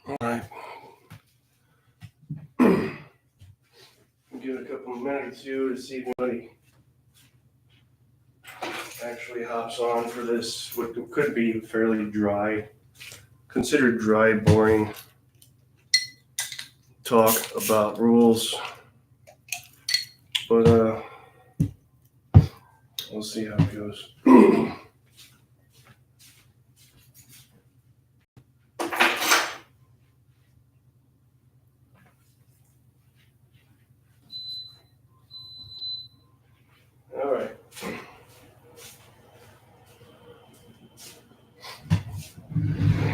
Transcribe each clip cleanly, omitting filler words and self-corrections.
All right. Give it a couple of minutes or two to see if anybody actually hops on for this, what could be fairly dry, considered dry, boring talk about rules. But we'll see how it goes. All right.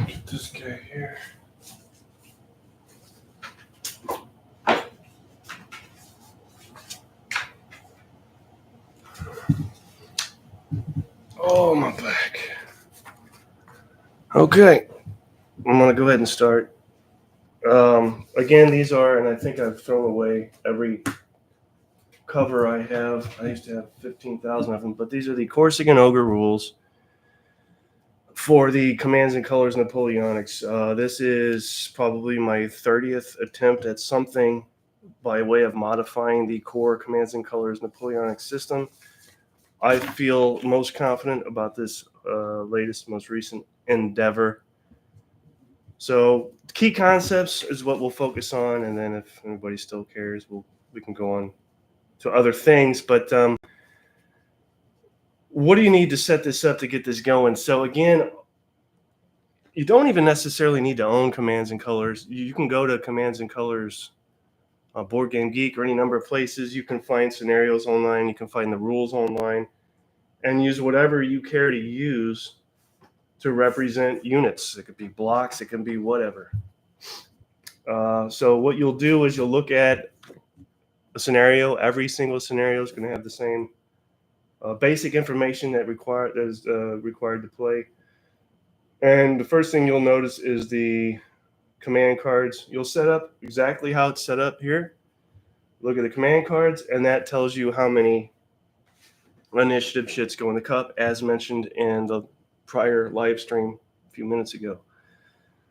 Get this guy here. Oh, my back. Okay. I'm going to go ahead and start. Again, these are, and I think I've thrown away every cover I have. I used to have 15,000 of them, but these are the Corsican Ogre rules for the Commands and Colors Napoleonics. This is probably my 30th attempt at something by way of modifying the core Commands and Colors Napoleonic system. I feel most confident about this latest, most recent endeavor. So key concepts is what we'll focus on, and then if anybody still cares, we can go on to other things. But what do you need to set this up to get this going? So again, you don't even necessarily need to own Commands and Colors. You can go to Commands and Colors, Board Game Geek, or any number of places. You can find scenarios online. You can find the rules online, and use whatever you care to use to represent units. It could be blocks. It can be whatever. So what you'll do is you'll look at a scenario. Every single scenario is going to have the same basic information that is required to play. And the first thing you'll notice is the command cards. You'll set up exactly how it's set up here. Look at the command cards, and that tells you how many initiative shits go in the cup, as mentioned in the prior live stream a few minutes ago.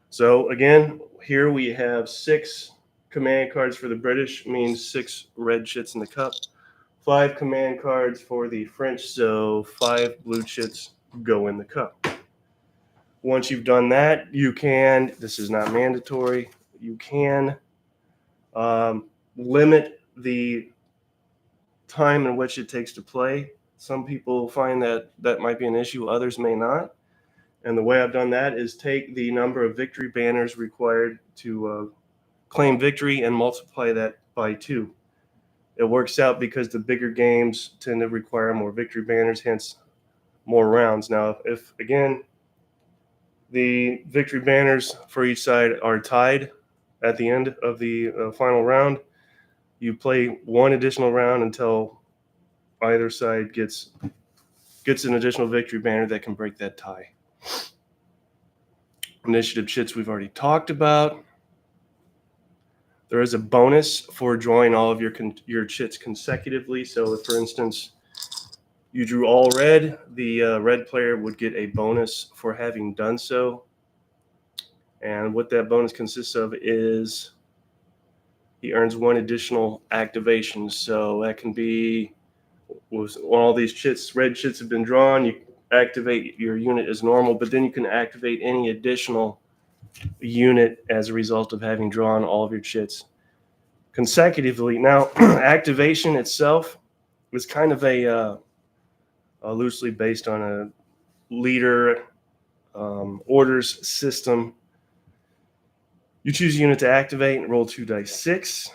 So again, here we have 6 command cards for the British, means 6 red shits in the cup. 5 command cards for the French, so 5 blue chits go in the cup. Once you've done that, you can, this is not mandatory, you can limit the time in which it takes to play. Some people find that might be an issue, others may not. And the way I've done that is take the number of victory banners required to claim victory and multiply that by 2. It works out because the bigger games tend to require more victory banners, hence more rounds. Now, if, again, the victory banners for each side are tied at the end of the final round, you play one additional round until either side gets an additional victory banner that can break that tie. Initiative chits we've already talked about. There is a bonus for drawing all of your chits consecutively. So if, for instance, you drew all red, the red player would get a bonus for having done so. And what that bonus consists of is he earns 1 additional activation. So that can be, when all these chits, red chits have been drawn, you activate your unit as normal, but then you can activate any additional unit as a result of having drawn all of your chits consecutively. Now, activation itself is kind of a loosely based on a leader orders system. You choose a unit to activate and roll 2 dice 6,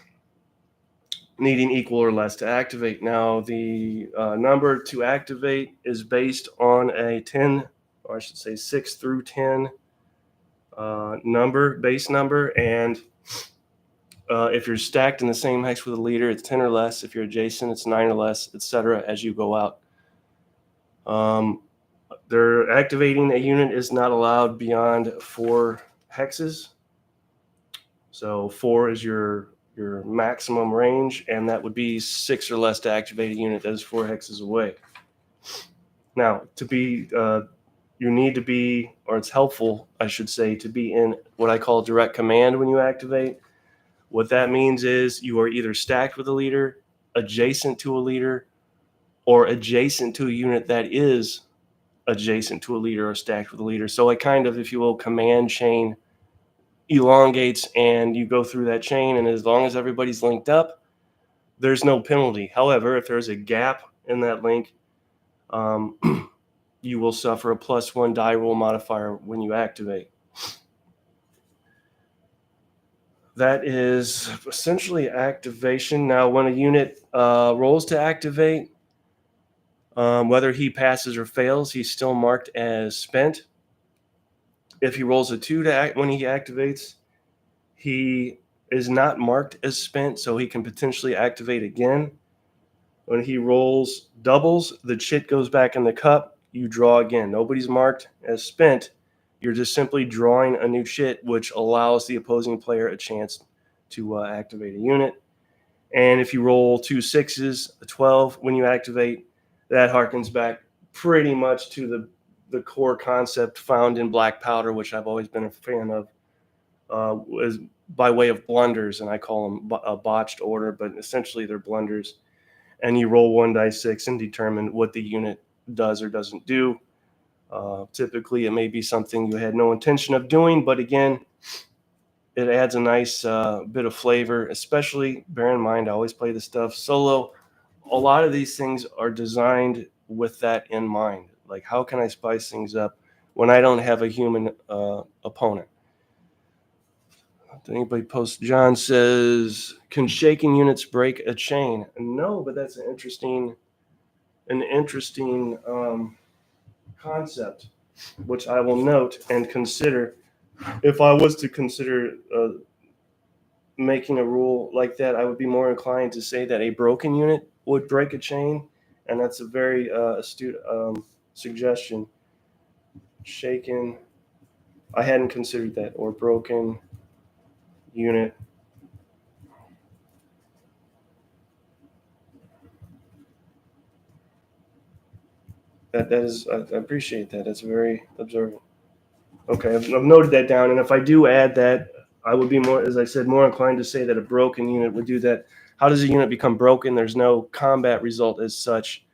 needing equal or less to activate. Now, the number to activate is based on a 10, or I should say 6 through 10 base number. And if you're stacked in the same hex with a leader, it's 10 or less. If you're adjacent, it's 9 or less, etc. as you go out. They're activating a unit is not allowed beyond 4 hexes. So 4 is your maximum range, and that would be 6 or less to activate a unit that is 4 hexes away. Now, to be you need to be, or it's helpful, I should say, to be in what I call direct command when you activate. What that means is you are either stacked with a leader, adjacent to a leader, or adjacent to a unit that is adjacent to a leader or stacked with a leader. So it kind of, if you will, command chain elongates, and you go through that chain, and as long as everybody's linked up, there's no penalty. However, if there's a gap in that link, you will suffer a +1 die roll modifier when you activate. That is essentially activation. Now, when a unit rolls to activate, whether he passes or fails, he's still marked as spent. If he rolls a 2 when he activates, he is not marked as spent, so he can potentially activate again. When he rolls doubles, the chit goes back in the cup. You draw again. Nobody's marked as spent. You're just simply drawing a new chit, which allows the opposing player a chance to activate a unit. And if you roll 2 6s, a 12 when you activate, that harkens back pretty much to the core concept found in Black Powder, which I've always been a fan of, was by way of blunders, and I call them a botched order, but essentially they're blunders. And you roll 1d6 and determine what the unit does or doesn't do. Typically, it may be something you had no intention of doing, but again, it adds a nice bit of flavor, especially bear in mind, I always play this stuff solo. A lot of these things are designed with that in mind. Like, how can I spice things up when I don't have a human opponent? Did anybody post? John says, can shaking units break a chain? No, but that's an interesting concept, which I will note and consider. If I was to consider making a rule like that, I would be more inclined to say that a broken unit would break a chain, and that's a very astute suggestion. Shaken, I hadn't considered that, or broken unit. That is, I appreciate that. That's very observant. Okay, I've noted that down, and if I do add that, I would be more, as I said, more inclined to say that a broken unit would do that. How does a unit become broken? There's no combat result as such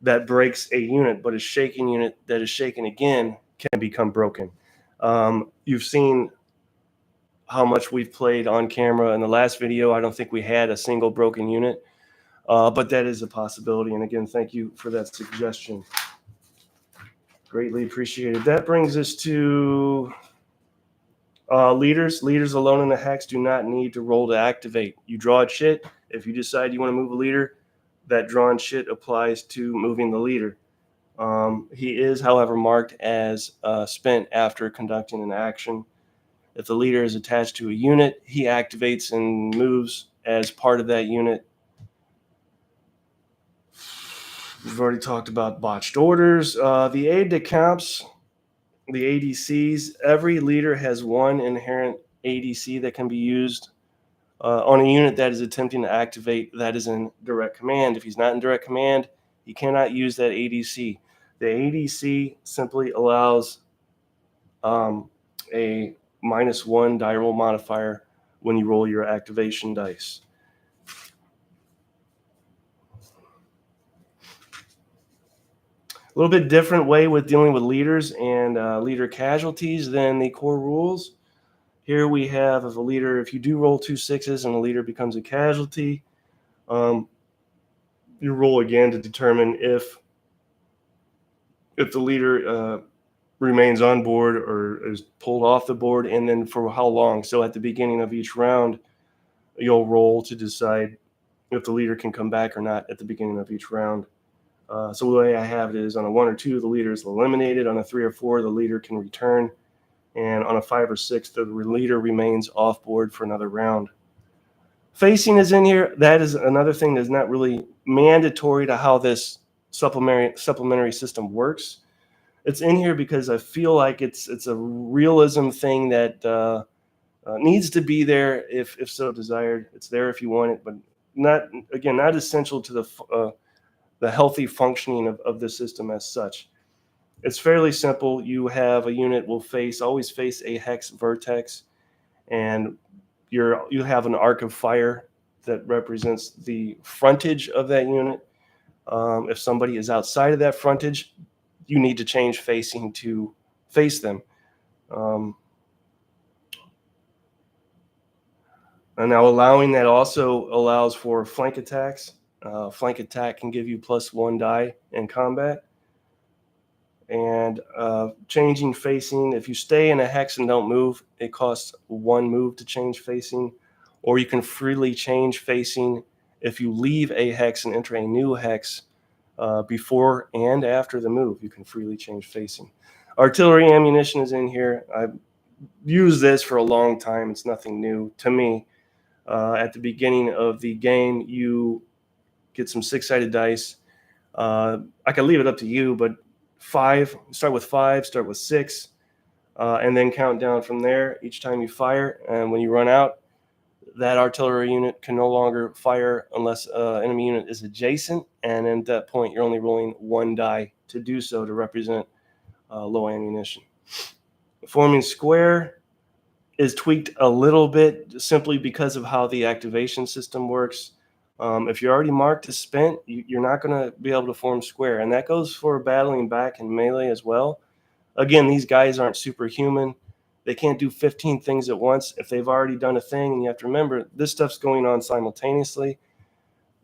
that breaks a unit, but a shaking unit that is shaken again can become broken. You've seen how much we've played on camera in the last video. I don't think we had a single broken unit, but that is a possibility. And again, thank you for that suggestion. Greatly appreciated. That brings us to leaders. Leaders alone in the hex do not need to roll to activate. You draw a chit. If you decide you want to move a leader, that drawn chit applies to moving the leader. He is, however, marked as spent after conducting an action. If the leader is attached to a unit, he activates and moves as part of that unit. We've already talked about botched orders. The aide-de-camps, the ADCs, every leader has one inherent ADC that can be used on a unit that is attempting to activate that is in direct command. If he's not in direct command, he cannot use that ADC. The ADC simply allows a -1 die roll modifier when you roll your activation dice. A little bit different way with dealing with leaders and leader casualties than the core rules. Here we have, if a leader, if you do roll 2 6s and a leader becomes a casualty, you roll again to determine if the leader remains on board or is pulled off the board, and then for how long. So at the beginning of each round, you'll roll to decide if the leader can come back or not at the beginning of each round. So the way I have it is on a 1 or 2, the leader is eliminated. On a 3 or 4, the leader can return. And on a 5 or 6, the leader remains off board for another round. Facing is in here. That is another thing that's not really mandatory to how this supplementary system works. It's in here because I feel like it's a realism thing that needs to be there if so desired. It's there if you want it, but not essential to the healthy functioning of the system as such. It's fairly simple. You have a unit will always face a hex vertex, and you have an arc of fire that represents the frontage of that unit. If somebody is outside of that frontage, you need to change facing to face them. Um, and now allowing that also allows for flank attacks. Flank attack can give you +1 die in combat. And changing facing, if you stay in a hex and don't move, it costs 1 move to change facing. Or you can freely change facing if you leave a hex and enter a new hex before and after the move. You can freely change facing. Artillery ammunition is in here. I've used this for a long time. It's nothing new to me. At the beginning of the game, you get some 6-sided dice. I can leave it up to you, but start with 5, start with 6, and then count down from there each time you fire. And when you run out, that artillery unit can no longer fire unless enemy unit is adjacent. And at that point, you're only rolling 1 die to do so, to represent low ammunition. Forming square is tweaked a little bit simply because of how the activation system works. If you're already marked as spent, you're not going to be able to form square. And that goes for battling back and melee as well. Again, these guys aren't superhuman. They can't do 15 things at once. If they've already done a thing, and you have to remember, this stuff's going on simultaneously.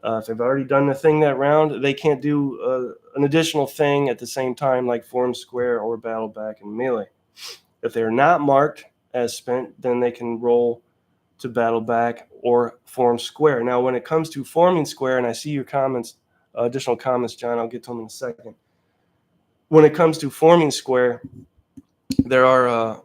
If they've already done the thing that round, they can't do an additional thing at the same time, like form square or battle back and melee. If they're not marked as spent, then they can roll to battle back or form square. Now, when it comes to forming square, and I see your comments, additional comments, John, I'll get to them in a second. When it comes to forming square, there are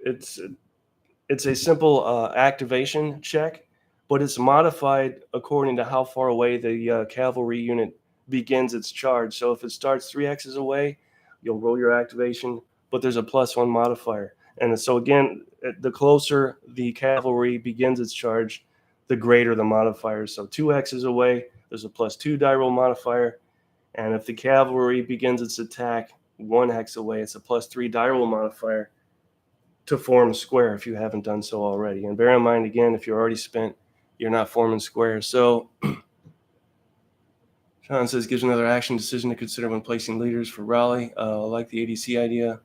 it's a simple activation check, but it's modified according to how far away the cavalry unit begins its charge. So if it starts 3 hexes away, you'll roll your activation, but there's a +1 modifier. And so again, the closer the cavalry begins its charge, the greater the modifier. So 2 hexes away, there's a +2 die roll modifier. And if the cavalry begins its attack 1 hex away, it's a +3 die roll modifier to form square if you haven't done so already. And bear in mind, again, if you're already spent, you're not forming square. So Sean says, gives another action decision to consider when placing leaders for rally. Like the ADC idea.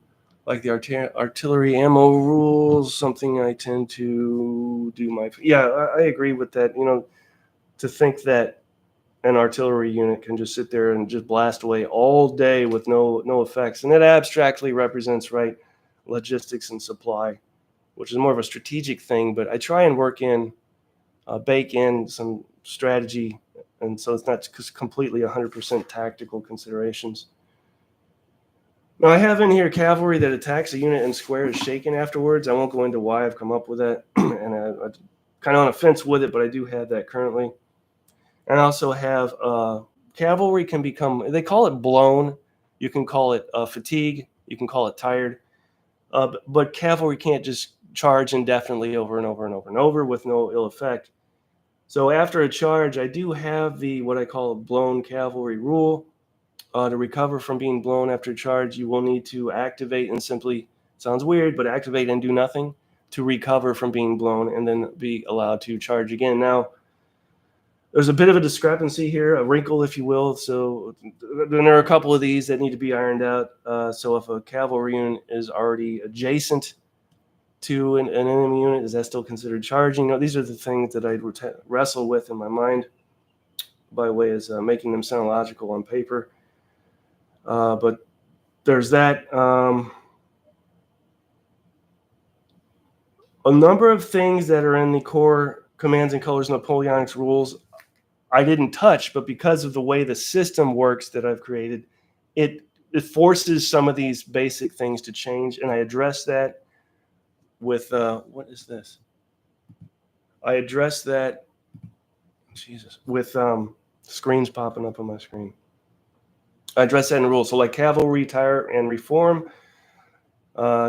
Like the artillery ammo rules, something I tend to do I agree with that. To think that an artillery unit can just sit there and just blast away all day with no effects, and that abstractly represents logistics and supply, which is more of a strategic thing. But I try and bake in some strategy, and so it's not just completely 100% tactical considerations. Now, I have in here cavalry that attacks a unit in square is shaken afterwards. I won't go into why I've come up with that, and I'm kind of on a fence with it, but I do have that currently. And I also have cavalry can become, they call it blown. You can call it fatigue. You can call it tired. But cavalry can't just charge indefinitely over and over and over and over with no ill effect. So after a charge, I do have what I call a blown cavalry rule. To recover from being blown after a charge, you will need to activate and simply, sounds weird, but activate and do nothing to recover from being blown and then be allowed to charge again. Now, there's a bit of a discrepancy here, a wrinkle, if you will. So then there are a couple of these that need to be ironed out. So if a cavalry unit is already adjacent to an enemy unit, is that still considered charging? These are the things that I wrestle with in my mind by way of making them sound logical on paper. But there's that. A number of things that are in the core Commands and Colors Napoleonics rules I didn't touch, but because of the way the system works that I've created, it forces some of these basic things to change. And I address that with, what is this? I address that, with screens popping up on my screen. I address that in the rules. So like cavalry, tire, and reform,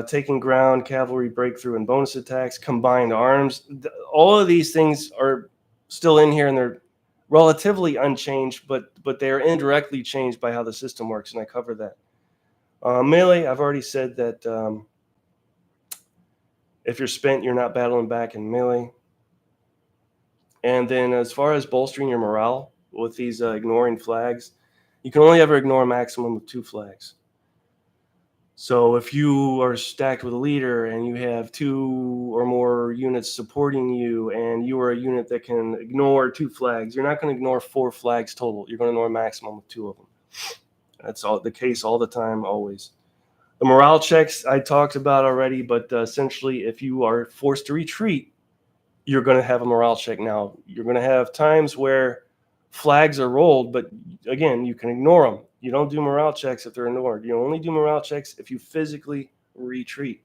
taking ground, cavalry, breakthrough, and bonus attacks, combined arms. All of these things are still in here, and they're relatively unchanged, but they are indirectly changed by how the system works, and I cover that. Melee, I've already said that if you're spent, you're not battling back in melee. And then as far as bolstering your morale with these ignoring flags, you can only ever ignore a maximum of 2 flags. So if you are stacked with a leader and you have 2 or more units supporting you, and you are a unit that can ignore 2 flags, you're not going to ignore 4 flags total. You're going to ignore a maximum of 2 of them. That's all the case all the time, always. The morale checks I talked about already, but essentially, if you are forced to retreat, you're going to have a morale check. Now, you're going to have times where flags are rolled, but again, you can ignore them. You don't do morale checks if they're ignored. You only do morale checks if you physically retreat.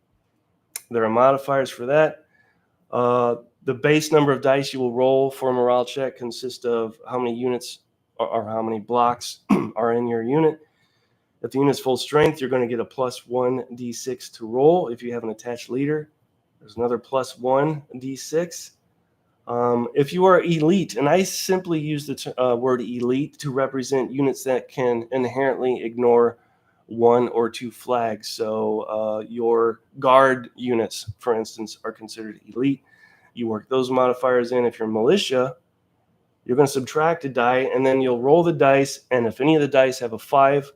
There are modifiers for that. The base number of dice you will roll for a morale check consists of how many units or how many blocks are in your unit. If the unit's full strength, you're going to get a +1 d6 to roll. If you have an attached leader, there's another +1 d6. If you are elite, and I simply use the word elite to represent units that can inherently ignore 1 or 2 flags. So your guard units, for instance, are considered elite. You work those modifiers in. If you're militia, you're going to subtract a die, and then you'll roll the dice. And if any of the dice have a 5,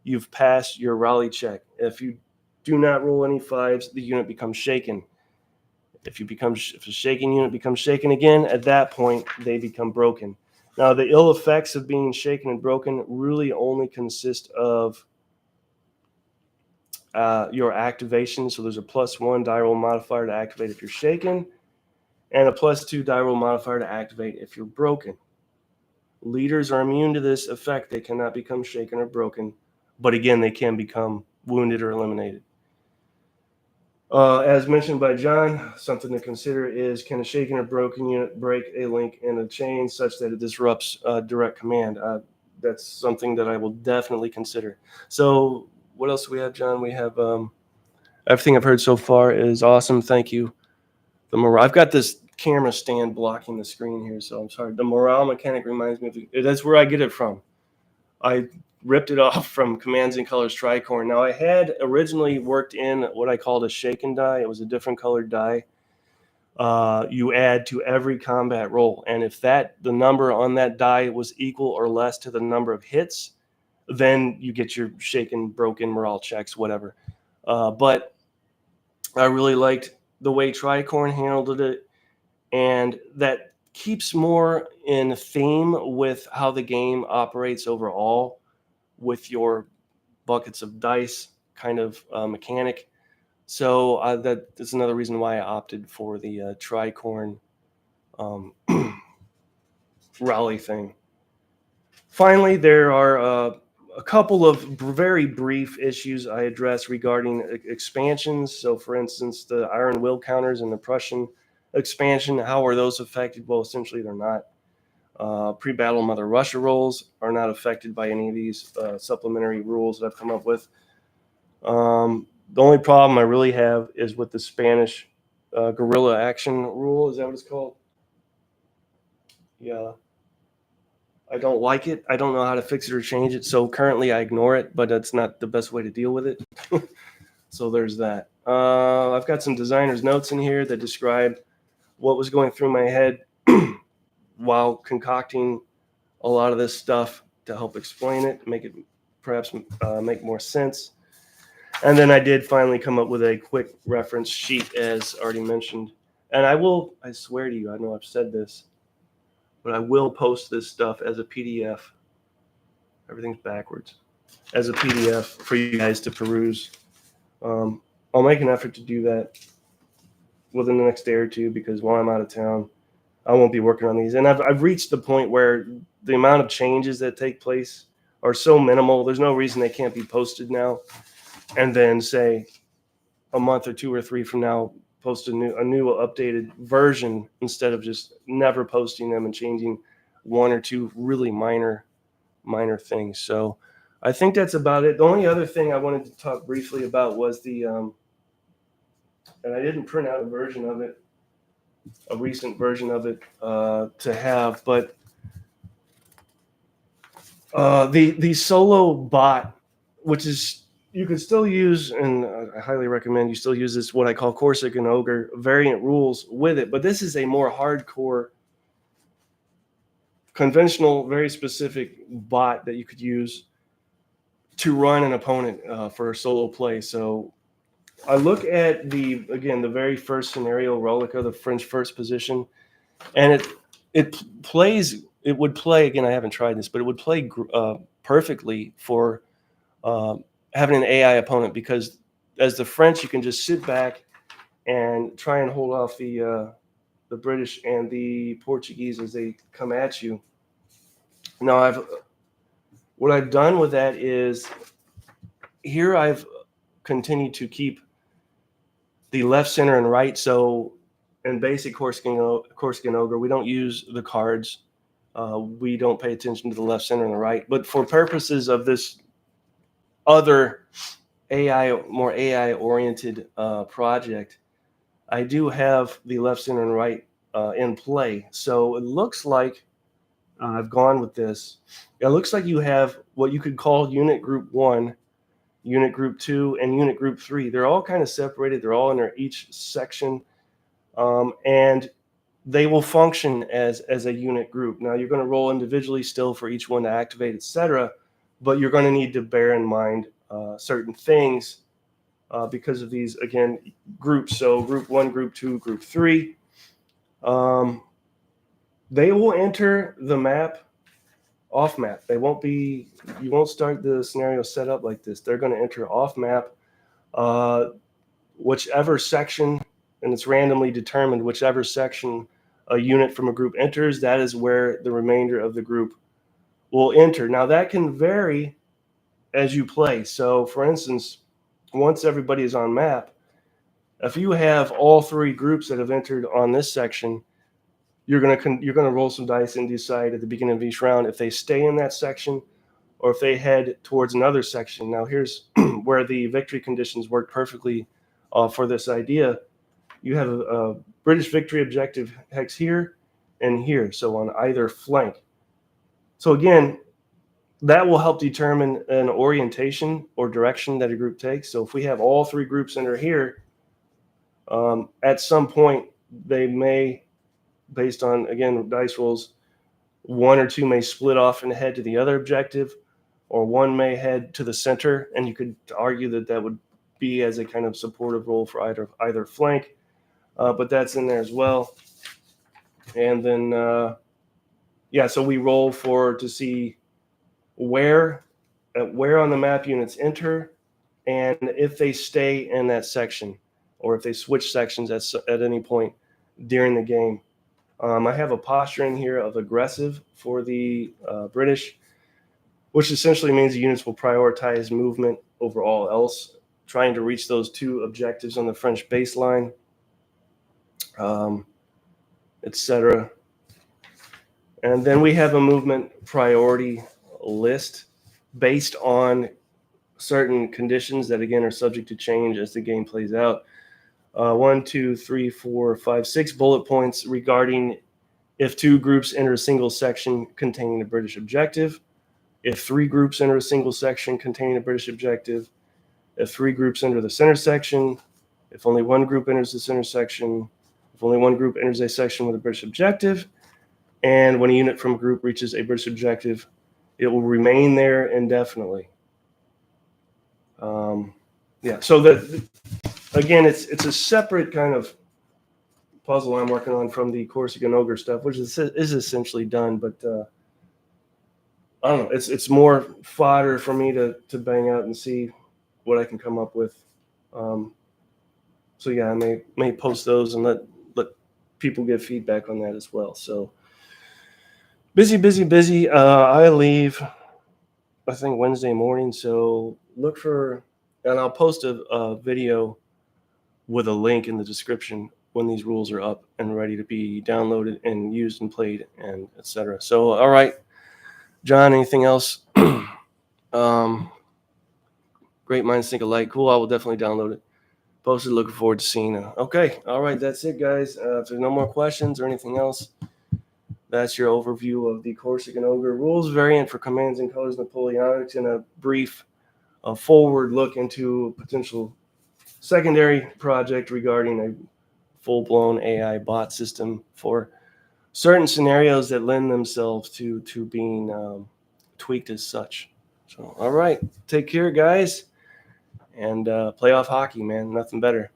you've passed your rally check. If you do not roll any 5s, the unit becomes shaken. If a shaken unit becomes shaken again, at that point, they become broken. Now, the ill effects of being shaken and broken really only consist of your activation. So there's a +1 die roll modifier to activate if you're shaken, and a +2 die roll modifier to activate if you're broken. Leaders are immune to this effect. They cannot become shaken or broken, but again, they can become wounded or eliminated. As mentioned by John, something to consider is, can a shaken or broken unit break a link in a chain such that it disrupts direct command? That's something that I will definitely consider. So what else do we have, John? We have everything I've heard so far is awesome. Thank you. I've got this camera stand blocking the screen here, so I'm sorry. The morale mechanic reminds me of that's where I get it from. I ripped it off from Commands and Colors Tricorn. Now, I had originally worked in what I called a shaken die. It was a different colored die. You add to every combat roll, and if the number on that die was equal or less to the number of hits, then you get your shaken, broken, morale checks, whatever. But I really liked the way Tricorn handled it, and that keeps more in theme with how the game operates overall, with your buckets of dice kind of mechanic. So that's another reason why I opted for the tricorn rally thing. Finally, there are a couple of very brief issues I address regarding expansions. So for instance, the Iron Will counters in the Prussian expansion, how are those affected? Well, essentially they're not. Pre-battle Mother Russia rolls are not affected by any of these supplementary rules that I've come up with. The only problem I really have is with the Spanish guerrilla action rule. Is that what it's called? Yeah. I don't like it. I don't know how to fix it or change it. So currently I ignore it, but that's not the best way to deal with it. So there's that. I've got some designer's notes in here that describe what was going through my head while concocting a lot of this stuff to help explain it, make it perhaps make more sense. And then I did finally come up with a quick reference sheet, as already mentioned. And I swear to you, I know I've said this, but I will post this stuff as a PDF. Everything's backwards. As a PDF for you guys to peruse. I'll make an effort to do that within the next day or two, because while I'm out of town, I won't be working on these. And I've reached the point where the amount of changes that take place are so minimal. There's no reason they can't be posted now. And then say a month or 2 or 3 from now, post a new updated version, instead of just never posting them and changing 1 or 2 really minor things. So I think that's about it. The only other thing I wanted to talk briefly about was the, and I didn't print out a recent version of it to have, but the solo bot, which is you could still use, and I highly recommend you still use this, what I call Corsican Ogre variant rules with it. But this is a more hardcore, conventional, very specific bot that you could use to run an opponent for a solo play. So I look at the very first scenario, Rollica, the French first position, and it would play again. I haven't tried this, but it would play perfectly for having an AI opponent, because as the French, you can just sit back and try and hold off the British and the Portuguese as they come at you. Now, what I've done with that is here I've continued to keep the left, center, and right. So in basic Corsican Ogre, we don't use the cards. We don't pay attention to the left, center, and the right. But for purposes of this other more AI-oriented project, I do have the left, center, and right in play. So it looks like I've gone with this. It looks like you have what you could call Unit Group 1, Unit Group 2, and Unit Group 3. They're all kind of separated. They're all in each section, and they will function as a unit group. Now, you're going to roll individually still for each one to activate, etc., but you're going to need to bear in mind certain things because of these, again, groups. So Group 1, Group 2, Group 3. They will enter the map off map. You won't start the scenario set up like this. They're going to enter off map, whichever section, and it's randomly determined whichever section a unit from a group enters, that is where the remainder of the group will enter. Now, that can vary as you play. So, for instance, once everybody is on map, if you have all three groups that have entered on this section, you're going to roll some dice and decide at the beginning of each round if they stay in that section or if they head towards another section. Now, here's where the victory conditions work perfectly for this idea. You have a British victory objective hex here and here, so on either flank. So again, that will help determine an orientation or direction that a group takes. So if we have all three groups enter here, at some point they may, based on, again, dice rolls, one or two may split off and head to the other objective, or one may head to the center, and you could argue that that would be as a kind of supportive role for either flank, but that's in there as well. And then, so we roll to see where on the map units enter, and if they stay in that section, or if they switch sections at any point during the game. I have a posture in here of aggressive for the British, which essentially means the units will prioritize movement over all else, trying to reach those two objectives on the French baseline, etc. And then we have a movement priority list based on certain conditions that, again, are subject to change as the game plays out. 1, 2, 3, 4, 5, 6 bullet points regarding if two groups enter a single section containing a British objective, if three groups enter a single section containing a British objective, if three groups enter the center section, if only one group enters the center section, if only one group enters a section with a British objective, and when a unit from a group reaches a British objective, it will remain there indefinitely. So that, again, it's a separate kind of puzzle I'm working on from the Corsican Ogre stuff, which is essentially done. But I don't know. It's more fodder for me to bang out and see what I can come up with. So yeah, I may post those and let people give feedback on that as well. So busy. I leave, I think, Wednesday morning. So look for, and I'll post a video with a link in the description when these rules are up and ready to be downloaded and used and played, and etc. So, all right, John, anything else? Great minds think alike. Cool. I will definitely download it. Posted. Looking forward to seeing it. Okay. All right. That's it, guys. If there's no more questions or anything else, that's your overview of the Corsican Ogre rules variant for Commands and Colors Napoleonics in a brief a forward look into a potential secondary project regarding a full-blown AI bot system for certain scenarios that lend themselves to being tweaked as such. So, all right, take care, guys, and playoff hockey, man. Nothing better.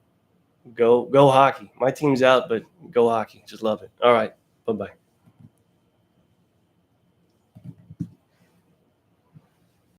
Go hockey. My team's out, but go hockey. Just love it. All right, bye bye.